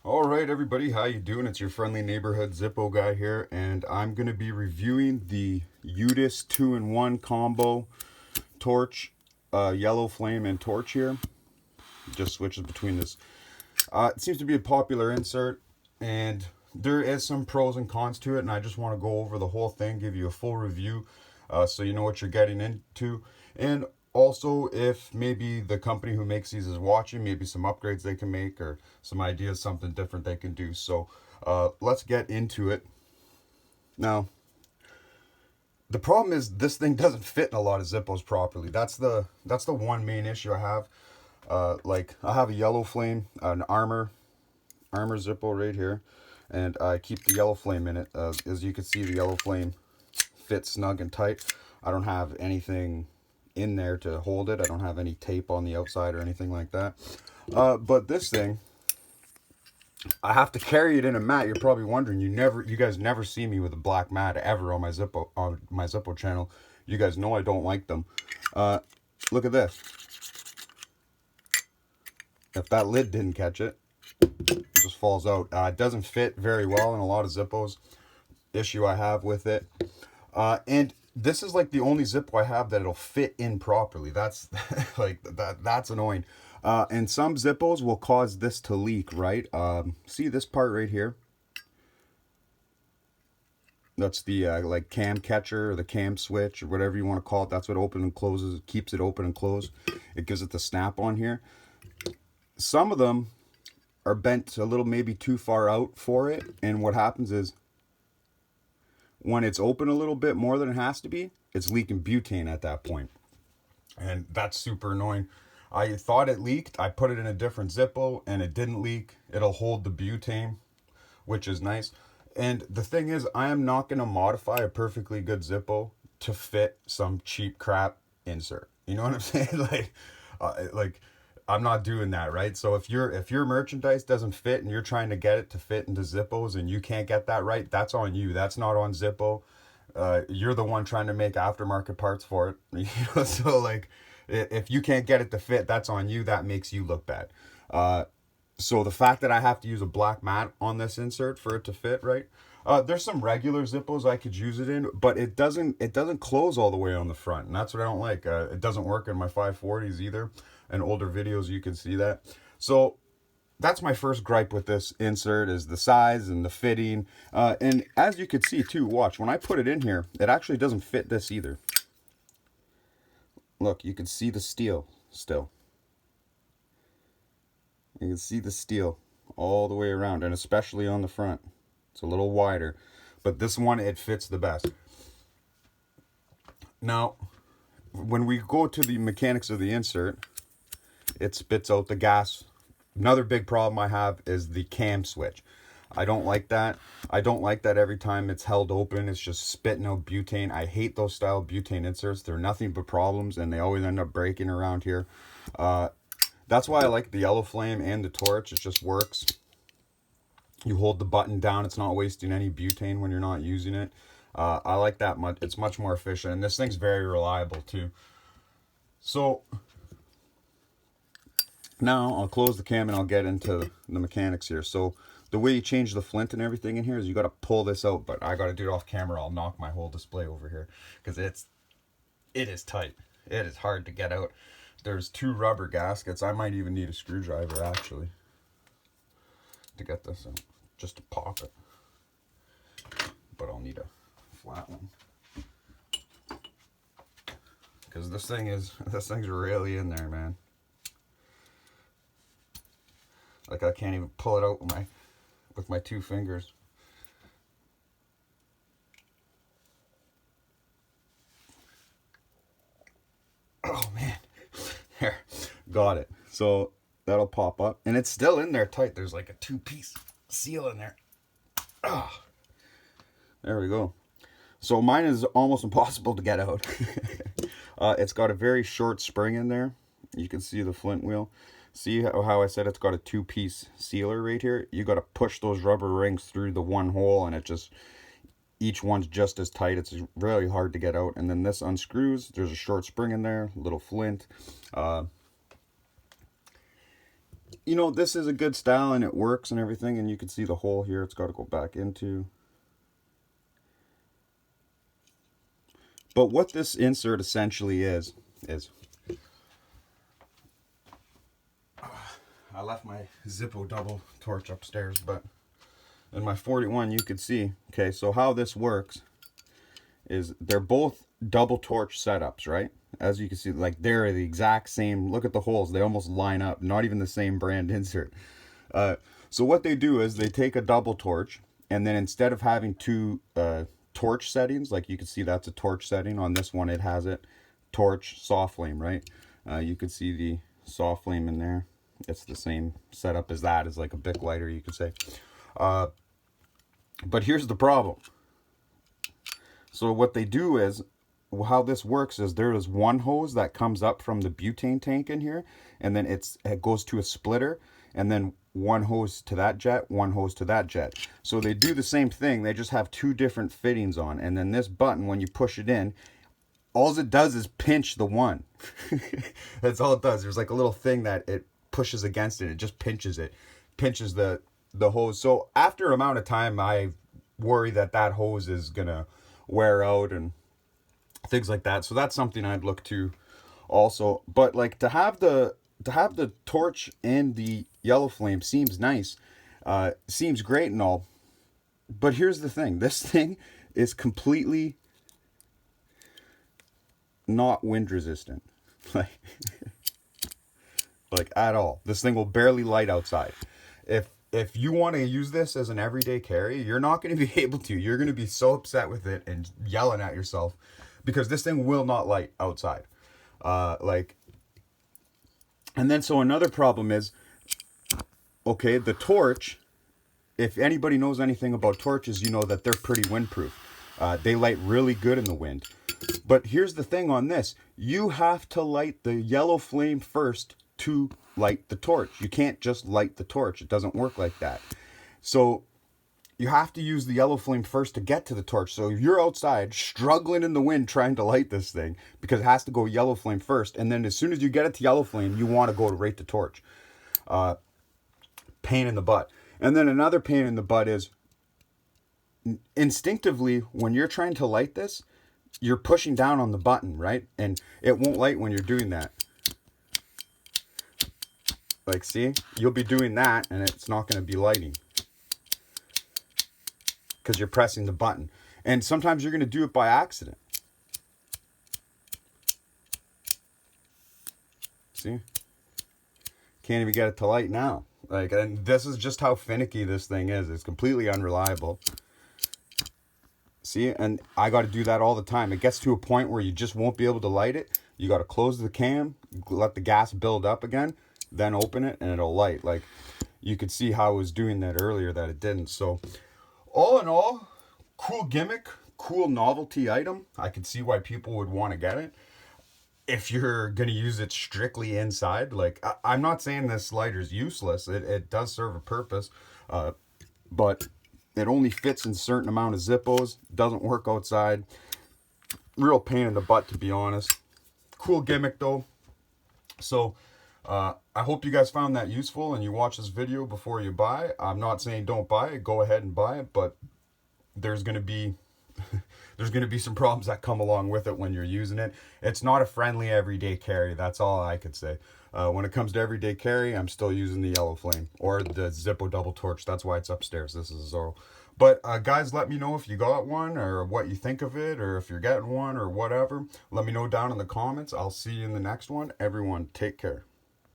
All right, everybody, how you doing? It's your friendly neighborhood Zippo guy here, and I'm going to be reviewing the YUSUD 2-in-1 combo torch, yellow flame and torch here. Just switches between this. It seems to be a popular insert, and there is some pros and cons to it, and I just want to go over the whole thing, give you a full review, so you know what you're getting into. And also, if maybe the company who makes these is watching, maybe some upgrades they can make or some ideas, something different they can do. So let's get into it. Now, the problem is this thing doesn't fit in a lot of Zippos properly. That's the one main issue I have. Like I have a yellow flame, an armor Zippo right here, and I keep the yellow flame in it. As you can see, the yellow flame fits snug and tight. I don't have anything in there to hold it. I don't have any tape on the outside or anything like that. But this thing, I have to carry it in a mat. You're probably wondering, you guys never see me with a black mat ever on my Zippo channel. You guys know I don't like them. Look at this. If that lid didn't catch it, it just falls out. It doesn't fit very well in a lot of Zippos. Issue I have with it. And this is like the only Zippo I have that it'll fit in properly. That's like that's annoying. And some Zippos will cause this to leak, right? See this part right here? That's the like cam catcher or the cam switch or whatever you want to call it. That's what open and closes, keeps it open and closed. It gives it the snap on here. Some of them are bent a little maybe too far out for it, and what happens is when it's open a little bit more than it has to be, it's leaking butane at that point. And that's super annoying. I thought it leaked. I put it in a different Zippo and it didn't leak. It'll hold the butane, which is nice. And the thing is, I am not going to modify a perfectly good Zippo to fit some cheap crap insert. You know what I'm saying? Like I'm not doing that, right? So if your merchandise doesn't fit and you're trying to get it to fit into Zippos and you can't get that right, that's on you. That's not on Zippo. You're the one trying to make aftermarket parts for it. You know, so like if you can't get it to fit, that's on you. That makes you look bad. So the fact that I have to use a black mat on this insert for it to fit right. There's some regular Zippos I could use it in, but it doesn't close all the way on the front, and that's what I don't like. It doesn't work in my 540s either. In older videos you can see that. So that's my first gripe with this insert, is the size and the fitting. And as you can see too, watch, when I put it in here, it actually doesn't fit this either. Look, you can see the steel still. You can see the steel all the way around, and especially on the front. It's a little wider, but this one, it fits the best. Now, when we go to the mechanics of the insert, it spits out the gas. Another big problem I have is the cam switch. I don't like that. I don't like that every time it's held open, it's just spitting out butane. I hate those style butane inserts. They're nothing but problems, and they always end up breaking around here. That's why I like the yellow flame and the torch. It just works. You hold the button down. It's not wasting any butane when you're not using it. I like that much. It's much more efficient, and this thing's very reliable too. So now I'll close the cam and I'll get into the mechanics here. So the way you change the flint and everything in here is you got to pull this out, but I got to do it off camera. I'll knock my whole display over here because it is tight. It is hard to get out. There's 2 rubber gaskets. I might even need a screwdriver actually to get this out, just to pop it. But I'll need a flat one because this thing's really in there, man. Like I can't even pull it out with my 2 fingers. Oh man. There. Got it. So that'll pop up. And it's still in there tight. There's like a 2-piece seal in there. Oh, there we go. So mine is almost impossible to get out. It's got a very short spring in there. You can see the flint wheel. See how I said it's got a 2-piece sealer right here? You got to push those rubber rings through the one hole, and it just, each one's just as tight. It's really hard to get out. And then this unscrews. There's a short spring in there, little flint. you know, this is a good style and it works and everything, and you can see the hole here it's got to go back into. But what this insert essentially is I left my Zippo double torch upstairs, but in my 41 you could see, okay, so how this works is they're both double torch setups, right? As you can see, like they're the exact same. Look at the holes, they almost line up, not even the same brand insert. So what they do is they take a double torch, and then instead of having two torch settings, like you can see that's a torch setting, on this one it has it torch soft flame, right? You could see the soft flame in there. It's the same setup as that, as like a Bic lighter, you could say. But here's the problem. So what they do is, how this works is there is one hose that comes up from the butane tank in here, and then it goes to a splitter, and then one hose to that jet, one hose to that jet. So they do the same thing, they just have two different fittings on, and then this button, when you push it in, all it does is pinch the one. That's all it does. There's like a little thing that it pushes against it, it just pinches it, pinches the hose. So after an amount of time, I worry that that hose is gonna wear out and things like that. So that's something I'd look to also. But like to have the torch and the yellow flame seems nice, seems great and all, but here's the thing, this thing is completely not wind resistant. Like at all. This thing will barely light outside. If you want to use this as an everyday carry, you're not going to be able to. You're going to be so upset with it and yelling at yourself, because this thing will not light outside. And then so another problem is, okay, the torch, if anybody knows anything about torches, you know that they're pretty windproof. They light really good in the wind. But here's the thing on this. You have to light the yellow flame first to light the torch. You can't just light the torch. It doesn't work like that. So you have to use the yellow flame first to get to the torch. So if you're outside struggling in the wind trying to light this thing, because it has to go yellow flame first, and then as soon as you get it to yellow flame, you want to go right to torch. Pain in the butt. And then another pain in the butt is, instinctively, when you're trying to light this, you're pushing down on the button, right? And it won't light when you're doing that. Like, see? You'll be doing that, and it's not going to be lighting, because you're pressing the button. And sometimes you're going to do it by accident. See? Can't even get it to light now. Like, and this is just how finicky this thing is. It's completely unreliable. See? And I got to do that all the time. It gets to a point where you just won't be able to light it. You got to close the cam, let the gas build up again, then open it, and it'll light. Like, you could see how I was doing that earlier, that it didn't. So all in all, cool gimmick, cool novelty item. I could see why people would want to get it. If you're going to use it strictly inside, like, I'm not saying this lighter's useless. It does serve a purpose, but it only fits in a certain amount of Zippos. Doesn't work outside. Real pain in the butt, to be honest. Cool gimmick, though. So I hope you guys found that useful and you watch this video before you buy. I'm not saying don't buy it. Go ahead and buy it, but there's going to be some problems that come along with it when you're using it. It's not a friendly everyday carry. That's all I could say. When it comes to everyday carry, I'm still using the yellow flame or the Zippo double torch. That's why it's upstairs. This is a Zorro. But guys, let me know if you got one or what you think of it, or if you're getting one or whatever. Let me know down in the comments. I'll see you in the next one. Everyone, take care.